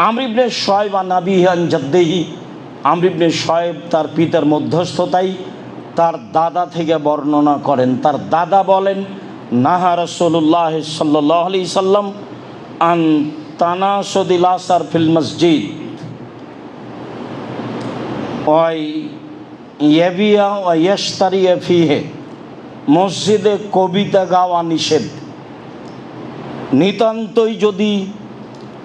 আমর ইবনে শুআয়ব আন আবিহি আন জাদ্দিহি, আমর ইবনে শুআয়ব তার পিতার মধ্যস্থতায় তার দাদা থেকে বর্ণনা করেন। তার দাদা বলেন, নাহা রাসূলুল্লাহ সাল্লাল্লাহু আলাইহি সাল্লাম আন তানাসুদিল আসার ফিল মসজিদ ওয়াই ইয়াবিয়া ওয়া ইয়াশতারিয়া ফিহে। মসজিদে কবিতা গাওয়া নিষেধ। নিতান্তই যদি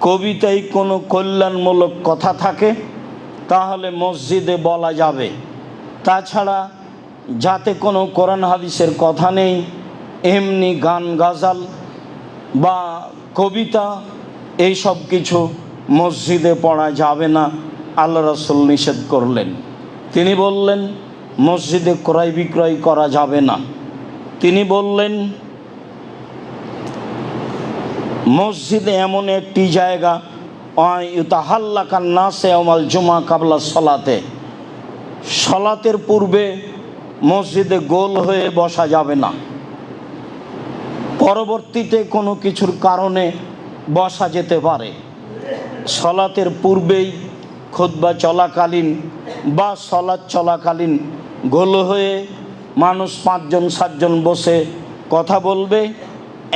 কবিতায় কোনো কল্যাণমূলক কথা থাকে তাহলে মসজিদে বলা যাবে। তাছাড়া যাতে কোনো কোরআন হাদিসের কথা নেই, এমনি গান গাজাল বা কবিতা এইসব কিছু মসজিদে পড়া যাবে না, আল্লাহ রাসূল নিষেধ করলেন। তিনি বললেন মসজিদে ক্রয় বিক্রয় করা যাবে না। তিনি বললেন মসজিদে এমন একটি জায়গা ইউতাহাল্লাকান নাসে ইয়াউমাল জুমআ কাবলা সলাতে, সলাতের পূর্বে মসজিদে গোল হয়ে বসা যাবে না। পরবর্তীতে কোনো কিছুর কারণে বসা যেতে পারে। সলাতের পূর্বেই খুতবা চলাকালীন বা সলাত চলাকালীন গোল হয়ে মানুষ 5 জন 7 জন বসে কথা বলবে,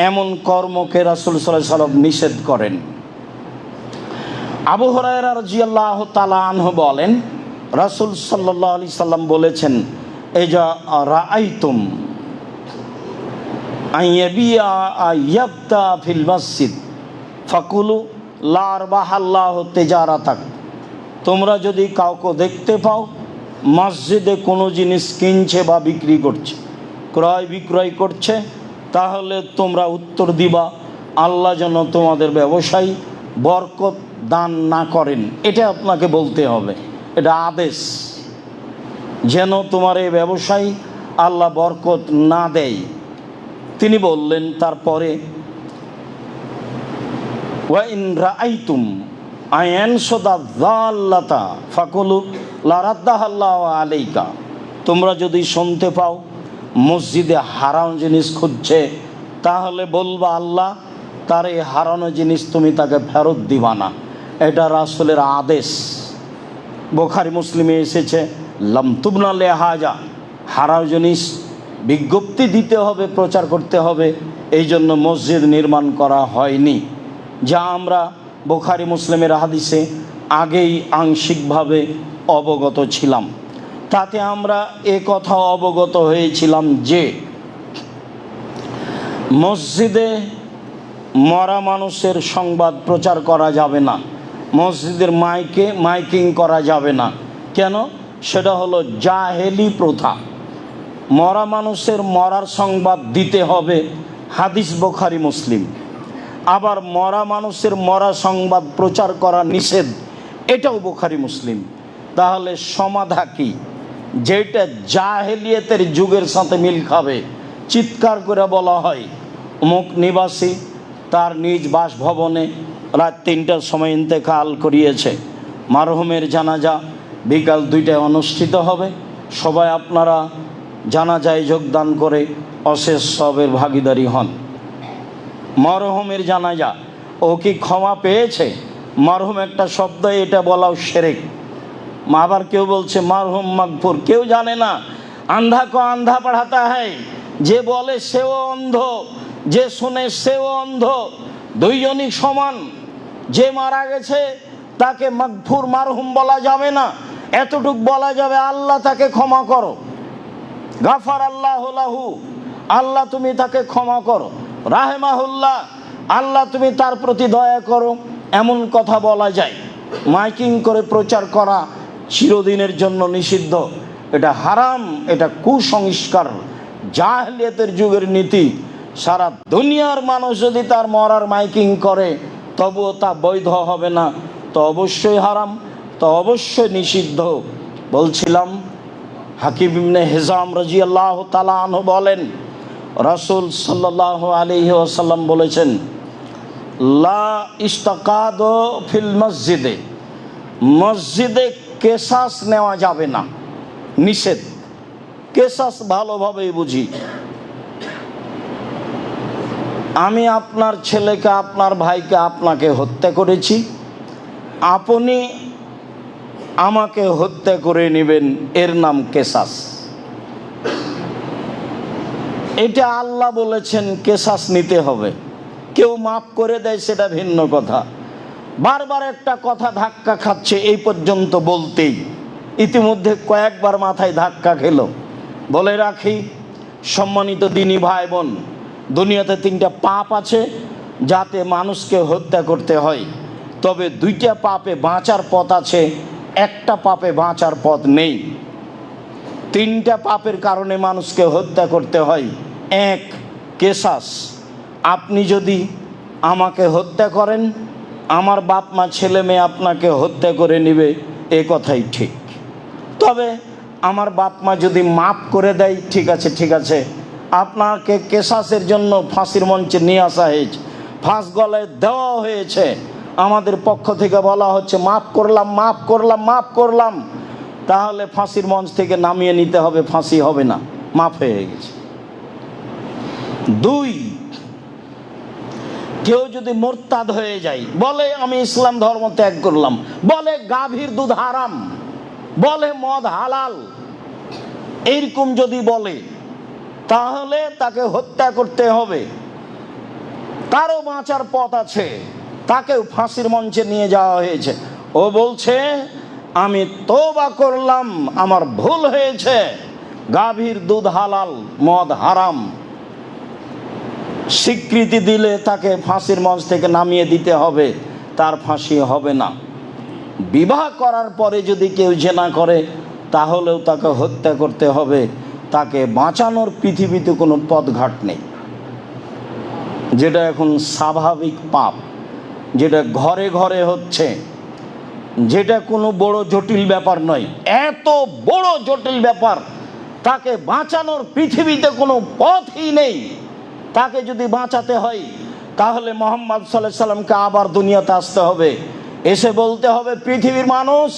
এমন কর্মকে রাসূল সাল্লাল্লাহু আলাইহি ওয়াসাল্লাম নিষেধ করেন। আবু হুরায়রা রাদিয়াল্লাহু তাআলা আনহু বলেন, রাসূল সাল্লাল্লাহু আলাইহি সাল্লাম বলেছেন, এজা রাআইতুম আইয়াবিয়া আয়াবতা ফিল মসজিদ ফাকুলু লা আরবাহাল্লাহু তিজারাতাক। তোমরা যদি কাউকে দেখতে পাও মসজিদে কোনো জিনিস কিনছে বা বিক্রি করছে, ক্রয় বিক্রয় করছে, তাহলে তোমরা উত্তর দিবা, আল্লাহ যেন তোমাদের ব্যবসায় বরকত দান না করেন। এটা আপনাকে বলতে হবে, এটা আদেশ, যেন তোমার এই ব্যবসায় আল্লাহ বরকত না দেয়। তিনি বললেন তারপরে, ওয়া ইন রাআইতুম আয়ানসুদা যাল্লাতা ফাকুলু লা রাদ্দাহাল্লাহু আলাইকা। তোমরা যদি শুনতে পাও মসজিদে হারানো জিনিস খুঁজছে, তাহলে বলবা আল্লাহ তার এই হারানো জিনিস তুমি তাকে ফেরত দিবা না। এটা রাসূলের আদেশ। বুখারী মুসলিমে এসেছে, লাম তুবনা লিহাজা, হারানো জিনিস বিজ্ঞপ্তি দিতে হবে, প্রচার করতে হবে, এই জন্য মসজিদ নির্মাণ করা হয়নি। যা আমরা বুখারী মুসলিমের হাদিসে আগেই আংশিকভাবে অবগত ছিলাম। তাতে আমরা এ কথা অবগত হয়েছিলাম যে মসজিদে মরা মানুষের সংবাদ প্রচার করা যাবে না, মসজিদের মাইকিং করা যাবে না। কেন? সেটা হলো জাহেলি প্রথা। মরা মানুষের মরার সংবাদ দিতে হবে, হাদিস বুখারী মুসলিম। আবার মরা মানুষের মরা সংবাদ প্রচার করা নিষেধ, এটাও বুখারী মুসলিম। তাহলে সমাধা কি? যেটা জাহেলিয়াতের যুগের সাথে মিল খাবে, চিৎকার করে বলা হয় অমুক নিবাসী তার নিজ বাসভবনে রাত 3টার সময় ইন্তেকাল করিয়েছে, মারহুমের জানাজা বিকাল 2টায় অনুষ্ঠিত হবে, সবাই আপনারা জানাজায় যোগদান করে অশেষ সবের ভাগীদারি হন। মরহুমের জানাজা, ও কি ক্ষমা পেয়েছে? মরহুম একটা শব্দ, এটা বলাও শিরক। আবার কেউ বলছে মরহুম মাগফুর, কেউ জানে না। আন্ধা কো আন্ধা পড়াতা হয়, যে বলে সেও অন্ধ, যে শুনে সেও অন্ধ, দুইজনই সমান। যে মারা গেছে তাকে মাগফুর মারহুম বলা যাবে না, এতটুক বলা যাবে আল্লাহ তাকে ক্ষমা করো, গাফার আল্লাহু লাহু, আল্লাহ তুমি তাকে ক্ষমা করো, রাহেমাহুল্লাহ, আল্লাহ তুমি তার প্রতি দয়া করো, এমন কথা বলা যায়। মাইকিং করে প্রচার করা চিরদিনের জন্য নিষিদ্ধ। এটা হারাম, এটা কুসংস্কার, জাহেলিয়াতের যুগের নীতি। সারা দুনিয়ার মানুষ যদি তার মরার মাইকিং করে তবুও তা বৈধ হবে না, তো অবশ্যই হারাম, তো অবশ্যই নিষিদ্ধ। বলছিলাম হাকিম ইবনে হিজাম রাদিয়াল্লাহু তাআলা আনহু বলেন, রাসূল সাল্লাল্লাহু আলাইহি ওয়াসাল্লাম বলেছেন, লা ইস্তাকাদু ফিল মসজিদে, মসজিদে কেসাস নেওয়া যাবে না, নিষেধ। কেসাস ভালোভাবেই বুঝি, আমি আপনার ছেলেকে, আপনার ভাইকে, আপনাকে হত্যা করেছি, আপনি আমাকে হত্যা করে নেবেন, এর নাম কেসাস। এটা আল্লাহ বলেছেন কেসাস নিতে হবে। কেউ মাফ করে দেয় সেটা ভিন্ন কথা। বারবার একটা কথা ধাক্কা খাচ্ছে এই পর্যন্ত বলতেই, ইতিমধ্যে কয়েকবার মাথায় ধাক্কা খেলো। বলে রাখি সম্মানিত দিনী ভাই বোন, দুনিয়াতে 3টা পাপ আছে যাতে মানুষকে হত্যা করতে হয়। তবে 2টা পাপে বাঁচার পথ আছে, একটা পাপে বাঁচার পথ নেই। 3টা পাপের কারণে মানুষকে হত্যা করতে হয়। 1, কেসাস। আপনি যদি আমাকে হত্যা করেন, আমার বাপ মা ছেলে মেয়ে আপনাকে হত্যা করে নেবে, এ কথাই ঠিক। তবে আমার বাপ মা যদি মাফ করে দেয়, ঠিক আছে ঠিক আছে, আপনাকে কেসাসের জন্য ফাঁসির মঞ্চে নিয়ে আসা হয়েছে, ফাঁস গলায় দেওয়া হয়েছে, আমাদের পক্ষ থেকে বলা হচ্ছে মাফ করলাম মাফ করলাম মাফ করলাম, তাহলে ফাঁসির মঞ্চ থেকে নামিয়ে নিতে হবে, ফাঁসি হবে না, মাফ হয়ে গেছে। 2, কেউ যদি মোরতাদ হয়ে যায়, বলে আমি ইসলাম ধর্ম ত্যাগ করলাম, বলে গাভীর দুধ হারাম, বলে মদ হালাল, এইরকম যদি বলে তাহলে তাকে হত্যা করতে হবে। তারও বাঁচার পথ আছে, তাকেও ফাঁসির মঞ্চে নিয়ে যাওয়া হয়েছে। ও বলছে আমি তওবা করলাম, আমার ভুল হয়েছে, গাভীর দুধ হালাল মদ হারাম। স্বীকৃতি দিলে তাকে ফাঁসির মঞ্চ থেকে নামিয়ে দিতে হবে, তার ফাঁসি হবে না। বিবাহ করার পরে যদি কেউ জেনা করে তাহলেও তাকে হত্যা করতে হবে, তাকে বাঁচানোর পৃথিবীতে কোনো পথঘাট নেই। যেটা এখন স্বাভাবিক পাপ, যেটা ঘরে ঘরে হচ্ছে, যেটা কোনো বড় জটিল ব্যাপার নয়, এত বড় জটিল ব্যাপার, তাকে বাঁচানোর পৃথিবীতে কোনো পথই নেই। তাকে যদি বাঁচাতে হয় তাহলে মুহাম্মদ সাল্লাল্লাহু আলাইহি সাল্লামকে আবার দুনিয়াতে আসতে হবে, এসে বলতে হবে পৃথিবীর মানুষ,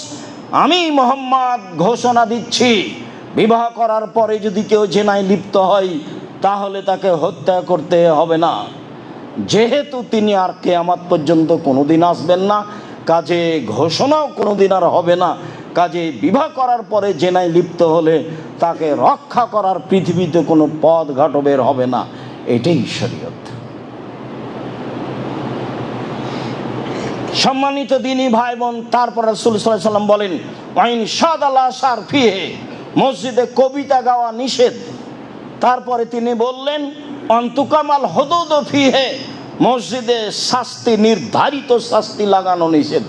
আমি মুহাম্মদ ঘোষণা দিচ্ছি, বিবাহ করার পরে যদি কেউ জেনায় লিপ্ত হয় তাহলে তাকে হত্যা করতে হবে না। যেহেতু তিনি আর কিয়ামত পর্যন্ত কোনোদিন আসবেন না, কাজে ঘোষণাও কোনোদিন আর হবে না, কাজে বিবাহ করার পরে জেনায় লিপ্ত হলে তাকে রক্ষা করার পৃথিবীতে কোনো পথ ঘাট বের হবে না। এটাই শরীয়ত। সম্মানিত দিনী ভাই বোন, তারপর রাসূল সাল্লাল্লাহু আলাইহি ওয়াসাল্লাম বলেন ওয়াইন শাদাল্লাহ শার ফিহে, মসজিদে কবিতা গাওয়া নিষেধ। তারপরে তিনি বললেন অন্তুকামাল হুদুদ ফিহে, মসজিদে শাস্তি, নির্ধারিত শাস্তি লাগানো নিষেধ।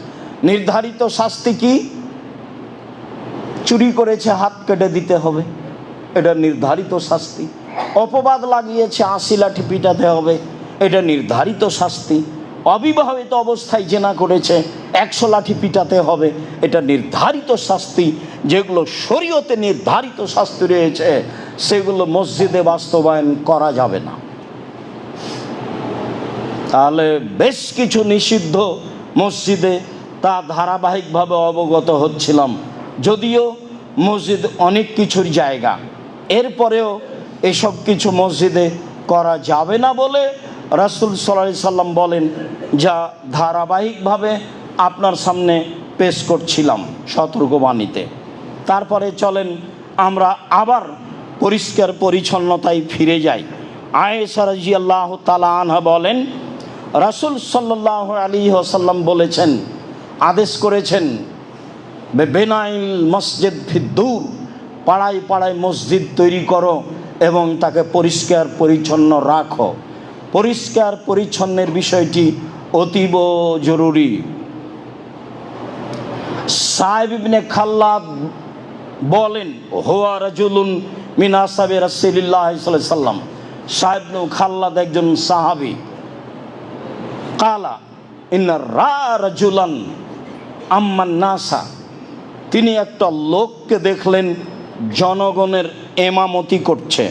নির্ধারিত শাস্তি কি? চুরি করেছে হাত কেটে দিতে হবে, এটা নির্ধারিত শাস্তি। অপবাদ লাগিয়েছে 80 লাঠি পিটাতে হবে, এটা নির্ধারিত শাস্তি। অবিবাহিত অবস্থায় জেনা করেছে 100 লাঠি পিটাতে হবে, এটা নির্ধারিত শাস্তি। যেগুলো শরীয়তে নির্ধারিত শাস্তি রয়েছে সেগুলো মসজিদে বাস্তবায়ন করা যাবে না। তাহলে বেশ কিছু নিষিদ্ধ মসজিদে তা ধারাবাহিকভাবে অবগত হচ্ছিলাম, যদিও মসজিদ অনেক কিছুর জায়গা, এরপরেও এসব কিছু মসজিদে করা যাবে না বলে রাসূল সাল্লাল্লাহু আলাইহি সাল্লাম বলেন, যা ধারাবাহিকভাবে আপনার সামনে পেশ করছিলাম সতর্কবাণীতে। তারপরে চলেন আমরা আবার পরিষ্কার পরিচ্ছন্নতায় ফিরে যাই। আয়েশা রাদিয়াল্লাহু তাআলা আনহা বলেন, রাসূল সাল্লাল্লাহু আলাইহি ওয়াসাল্লাম বলেছেন, আদেশ করেছেন, বেনাইল মসজিদ ফিদ্দুর, পাড়ায় পাড়ায় মসজিদ তৈরি করো এবং তাকে পরিষ্কার পরিচ্ছন্ন রাখো। পরিষ্কার পরিচ্ছন্নের বিষয়টি অতীব জরুরি। সাহেব ইবনে খাল্লাদ বলেন, হুয়া রাজুলুন মিন আসহাবি রাসূলিল্লাহ সাল্লাল্লাহু আলাইহি সাল্লাম, সাহেব ইবনে খাল্লাদ একজন সাহাবী। কালা ইন্না রাজুলান আম্মান নাসা, তিনি একটা লোককে দেখলেন জনগণের এমামতি করছে।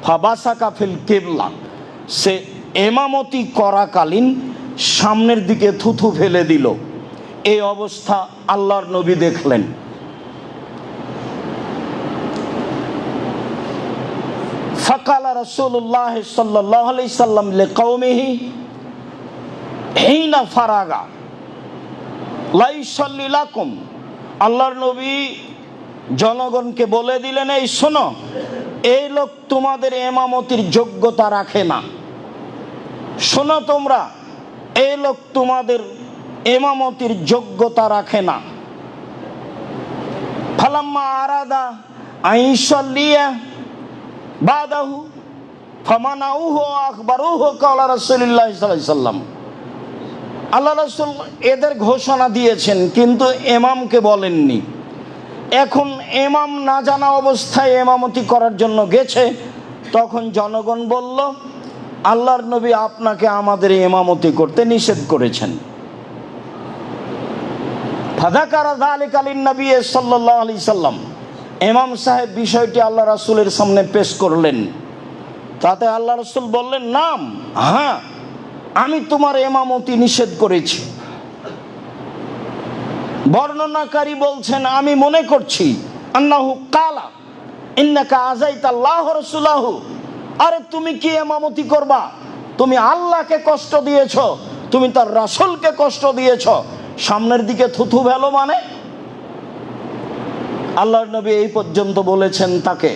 ফাবাসাকা ফিল কিবলা, সে এমামতি করাকালীন সামনের দিকে থুথু ফেলে দিল। এই অবস্থা আল্লাহর নবী দেখলেন। ফাকালা রাসূলুল্লাহ সাল্লাল্লাহু আলাইহি সাল্লাম লিকাওমিহি হিনা ফারাগা, লা ইউসাল্লি লাকুম, আল্লাহর নবী জনগণকে বলে দিলেন, এই শোনো, এই লোক তোমাদের ইমামতির যোগ্যতা রাখে না। শোনো তোমরা, এই লোক তোমাদের ইমামতির যোগ্যতা রাখে না। ফালাম্মা আরাদা আইসাল্লিয়া বাদাহু ফামানাউহু আখবারুহু ক্বালা রাসূলুল্লাহ সাল্লাল্লাহু আলাইহি সাল্লাম। আল্লাহ রাসূল এদের ঘোষণা দিয়েছেন কিন্তু ইমামকে বলেননি। এখন ইমাম না জানা অবস্থায় ইমামতি করার জন্য গেছে, তখন জনগণ বলল, আল্লাহর নবী আপনাকে আমাদের ইমামতি করতে নিষেধ করেছেন। ফাযাকারা যালিকা লিন-নবী সাল্লাল্লাহু আলাইহি সাল্লাম, ইমাম সাহেব বিষয়টি আল্লাহ রাসূলের সামনে পেশ করলেন। তাতে আল্লাহ রাসূল বললেন, নাম, হ্যাঁ, আমি তোমার ইমামতি নিষেধ করেছি। বর্ণনাকারী বলছেন, আমি মনে করছি আন্নাহু কালা ইন্নাকা আযাইতাল্লাহ রাসূলাহু, আরে তুমি কি ইমামতি করবা? তুমি আল্লাহকে কষ্ট দিয়েছো, তুমি তার রাসূলকে কষ্ট দিয়েছো, সামনের দিকে থুথু ফেলো মানে? আল্লাহর নবী এই পর্যন্ত বলেছেন তাকে,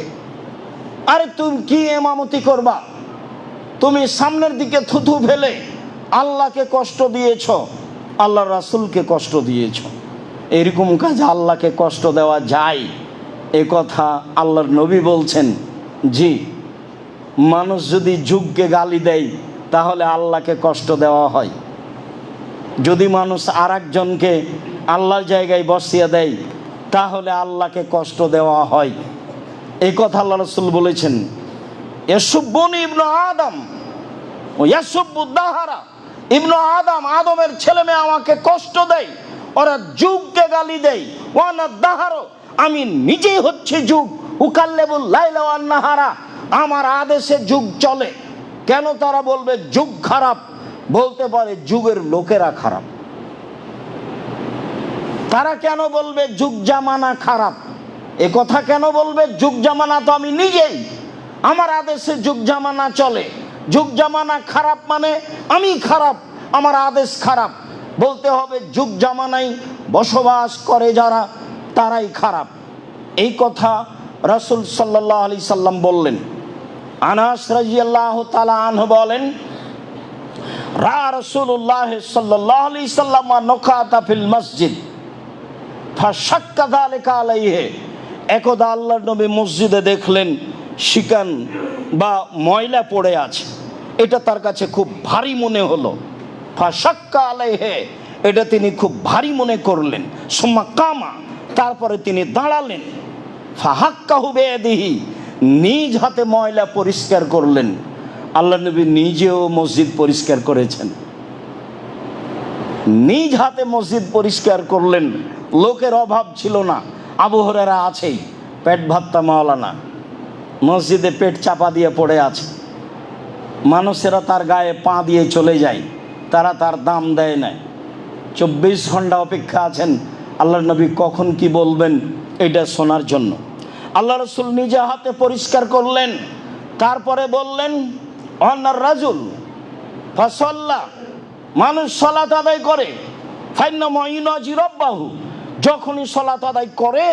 আরে তুমি কি ইমামতি করবা? তুমি সামনের দিকে থুথু ফেলে আল্লাহকে কষ্ট দিয়েছো, আল্লাহর রাসূলকে কষ্ট দিয়েছো। এরকম কাজ আল্লাহকে কষ্ট দেওয়া যায়? এ কথা আল্লাহর নবী বলছেন। জি, মানুষ যদি যুগকে গালি দেয় তাহলে আল্লাহকে কষ্ট দেওয়া হয়। যদি মানুষ আর একজনকে আল্লাহর জায়গায় বসিয়ে দেয় তাহলে আল্লাহকে কষ্ট দেওয়া হয়। এই কথা আল্লাহ রাসূল বলেছেন, ইয়াসুব্বুনি ইবনু আদম ও ইয়াসুব্বুদ দাহারা, ইবনু আদম, আদমের ছেলে মেয়ে আমাকে কষ্ট দেয়, ওরা যুগকে গালি দেয়। ওয়ানা দাহারো, আমি নিজেই হচ্ছে যুগ। উকাল্লেবুল লাইলা ওয়ান নাহারা, আমার আদেশে যুগ চলে। কেন তারা বলবে যুগ খারাপ? বলতে পারে যুগের লোকেরা খারাপ। তারা কেন বলবে যুগ জামানা খারাপ? এ কথা কেন বলবে? যুগ জামানা তো আমি নিজেই, আমার আদেশে যুগ জামানা চলে। যুগ জামানা খারাপ মানে আমি খারাপ, আমার আদেশ খারাপ। বলতে হবে যুগ জামানায় বসবাস করে যারা তারাই খারাপ। এই কথা রাসূল সাল্লাল্লাহু আলাইহি সাল্লাম বললেন। আনাস রাদিয়াল্লাহু তাআলা আনহু বলেন, রা রাসূলুল্লাহ সাল্লাল্লাহু আলাইহি সাল্লাম নকাতা ফিল মসজিদ ফাশাক্কা যালিকা আলাইহি। একদা আল্লাহর নবী মসজিদে দেখলেন শিকান বা ময়লা পড়ে আছে, এটা তার কাছে খুব ভারী মনে হলো। ফাশাক্কা আলাইহি, এটা তিনি খুব ভারী মনে করলেন। সুম্মা কামা, তারপরে তিনি দাঁড়ালেন। ফাহাক্কাহু বিয়াদিহি, নিজ হাতে ময়লা পরিষ্কার করলেন। আল্লাহ নবী নিজেও মসজিদ পরিষ্কার করেছেন, নিজ হাতে মসজিদ পরিষ্কার করলেন। লোকের অভাব ছিল না। আবু হুরায়রা আছেই, পেট ভাত্তা মাওলানা, মসজিদে পেট চাপা দিয়ে পড়ে আছে। মানুষেরা তার গায়ে পা দিয়ে চলে যায়, তারা তার দাম দেয় না। 24 ঘন্টা অপেক্ষা আছেন আল্লাহর নবী কখন কি বলবেন এটা শোনার জন্য। আল্লাহ রাসূল নিজে হাতে পরিষ্কার করলেন। তারপরে বললেন, অন্নার রাজুল ফাসাল্লা, মানুষ সালাত আদায় করে, ফাইন্না মাইনাজি রব্বাহু, যখনই সালাত আদায় করে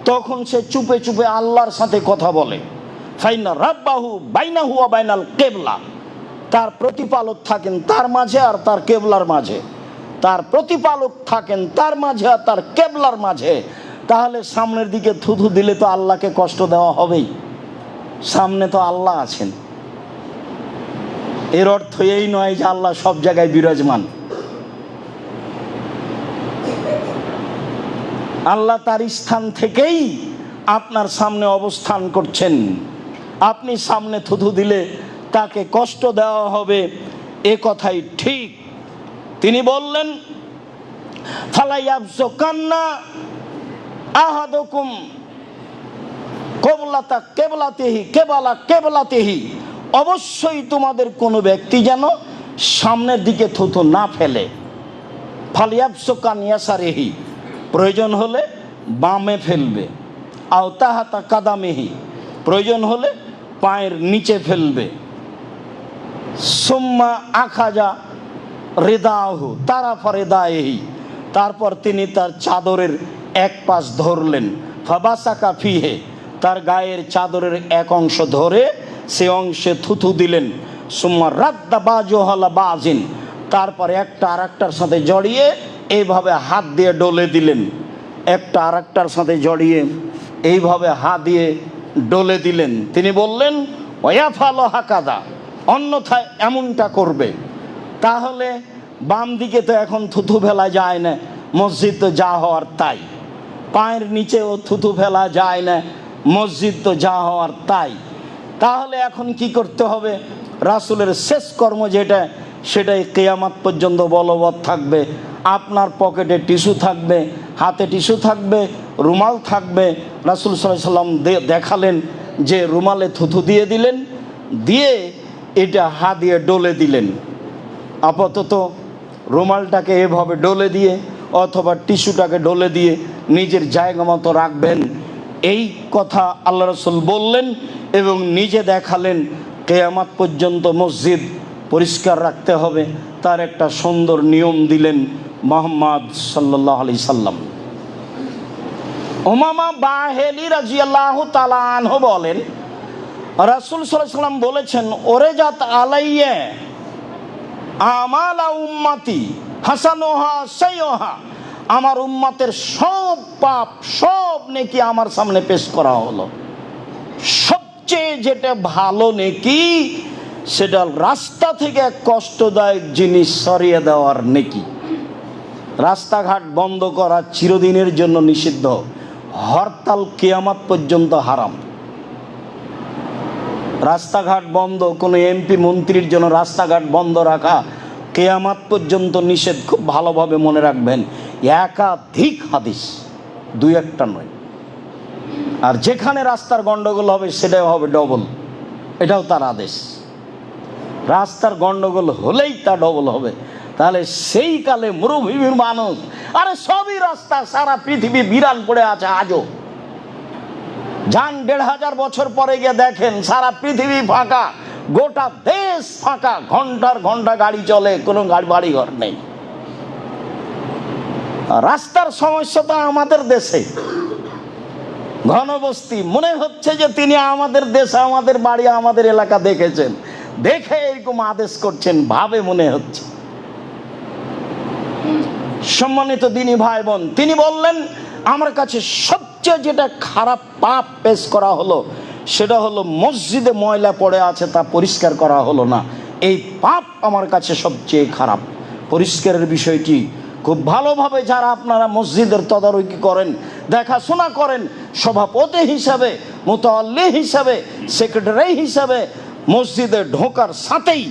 তখন সে চুপে চুপে আল্লাহর সাথে কথা বলে। ফাইন্না রাব্বাহু বাইনাহু ওয়া বাইনাল কিবলা, তার প্রতিপালক থাকেন তার মাঝে আর তার কেবলার মাঝে, তার প্রতিপালক থাকেন তার মাঝে আর তার কেবলার মাঝে। তাহলে সামনের দিকে থুথু দিলে তো আল্লাহকে কষ্ট দেওয়া হবেই, সামনে তো আল্লাহ আছেন। এর অর্থ এই নয় যে আল্লাহ সব জায়গায় বিরাজমান। আল্লাহ তার স্থান থেকেই আপনার সামনে অবস্থান করছেন। আপনি সামনে থুথু দিলে তাকে কষ্ট দেওয়া হবে, এ কথাই ঠিক। তিনি বললেন, ফালাইয়াবসুকান্না আহাদুকুম কিবলাতা কিবলাতিহি কিবলা কিবলাতিহি, অবশ্যই তোমাদের কোনো ব্যক্তি যেন সামনের দিকে থুথু না ফেলে। ফালিয়াবসুকান ইয়াসারিহি, প্রয়োজন হলে বামে ফেলবে। আও তাহাতা কাদামিহি, প্রয়োজন হলে পায়ের নিচে ফেলবে। সুম্মা আখাজা রিদাহু তারাফা রিদাইহি, তারপর তিনি তার চাদরের এক পাশ ধরলেন, ফাবাসাকা ফিহে, তার গায়ের চাদরের এক অংশ ধরে সে অংশে থুথু দিলেন। সুম্মা রাদ্দা বাজুহালা বাজিন, তারপর একটা আরেকটার সাথে জড়িয়ে এইভাবে হাত দিয়ে ডলে দিলেন, একটা আরেকটার সাথে জড়িয়ে এইভাবে হাত দিয়ে ডলে দিলেন। তিনি বললেন ওয়া ফালো হাকাদা, অন্যথায় এমনটা করবে। তাহলে বাম দিকে তো এখন থুথু ফেলা যায় না, মসজিদ তো যা হওয়ার তাই। পায়ের নিচেও থুথু ফেলা যায় না, মসজিদ তো যা হওয়ার তাই। তাহলে এখন কি করতে হবে? রাসূলের শেষ কর্ম যেটা, সেটাই কিয়ামত পর্যন্ত বলবৎ থাকবে। আপনার পকেটে টিস্যু থাকবে, হাতে টিস্যু থাকবে, রুমাল থাকবে। রাসূল সাল্লাল্লাহু আলাইহি সাল্লাম দেখালেন যে রুমালে থুথু দিয়ে দিলেন, দিয়ে এটা হাত দিয়ে ডলে দিলেন। আপাতত রুমালটাকে এভাবে ডলে দিয়ে অথবা টিস্যুটাকে ডলে দিয়ে নিজের জায়গা মতো রাখবেন, এই কথা আল্লাহ রাসূল বললেন এবং নিজে দেখালেন। কিয়ামত পর্যন্ত মসজিদ পরিষ্কার রাখতে হবে, তার একটা সুন্দর নিয়ম দিলেন মুহাম্মদ সাল্লাল্লাহু আলাইহি সাল্লাম। উমামা বাহেলি রাদিয়াল্লাহু তাআলা আনহু বলেন, রাসূল সাল্লাল্লাহু আলাইহি সাল্লাম বলেছেন, ওরে জাত আলাইয়া আমালা উম্মতি হাসানুহা সাইয়্যুহা, আমার উম্মতের সব পাপ সব নেকি আমার সামনে পেশ করা হলো। সবচেয়ে যেটা ভালো নেকি, সেটা রাস্তা থেকে কষ্টদায়ক জিনিস সরিয়ে দেওয়ার নেকি। রাস্তাঘাট বন্ধ করা চিরদিনের জন্য নিষিদ্ধ, হরতাল কিয়ামত পর্যন্ত হারাম। রাস্তাঘাট বন্ধ, কোনো এমপি মন্ত্রীর জন্য রাস্তাঘাট বন্ধ রাখা কিয়ামত পর্যন্ত নিষেধ। খুব ভালোভাবে মনে রাখবেন, একাধিক হাদিস, দুই একটা নয়। আর যেখানে রাস্তার গন্ডগোল হবে সেটাও হবে ডবল, এটাও তার আদেশ। রাস্তার গন্ডগোল হলেই তা ডবল হবে। তাহলে সেই কালে মরুভূমির মানুষ, আরে সবই রাস্তা, সারা পৃথিবী বিরান পড়ে আছে আজও। যান ১৫০০ বছর পরে গিয়ে দেখেন সারা পৃথিবী ফাঁকা, গোটা দেশ ফাঁকা, ঘন্টার ঘন্টা গাড়ি চলে, কোনো বাড়ি ঘর নেই। রাস্তার সমস্যা তো আমাদের দেশে, ঘনবস্তি। মনে হচ্ছে যে তিনি আমাদের দেশে, আমাদের বাড়ি, আমাদের এলাকা দেখেছেন, দেখে এরকম আদেশ করছেন, ভাবে মনে হচ্ছে। সম্মানিত দিনী ভাই বোন, তিনি বললেন আমার কাছে সবচেয়ে যেটা খারাপ পাপ পেশ করা হলো, সেটা হলো মসজিদে ময়লা পড়ে আছে, তা পরিষ্কার করা হলো না। এই পাপ আমার কাছে সবচেয়ে খারাপ। পরিষ্কারের বিষয়টি খুব ভালোভাবে যারা আপনারা মসজিদের তদারকি করেন, দেখাশোনা করেন, সভাপতি হিসাবে, মুতাল্লি হিসাবে, সেক্রেটারি হিসাবে, মসজিদে ঢোকার সাথেই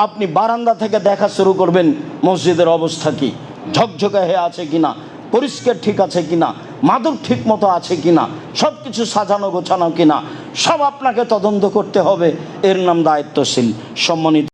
আপনি বারান্দা থেকে দেখা শুরু করবেন মসজিদের অবস্থা কি, ঝকঝকে হয়ে আছে কিনা, পরিষ্কার ঠিক আছে কিনা, মাদুর ঠিক মতো আছে কিনা, সব কিছু সাজানো গোছানো কিনা, সব আপনাকে তদন্ত করতে হবে। এর নাম দায়িত্বশীল। সম্মানিত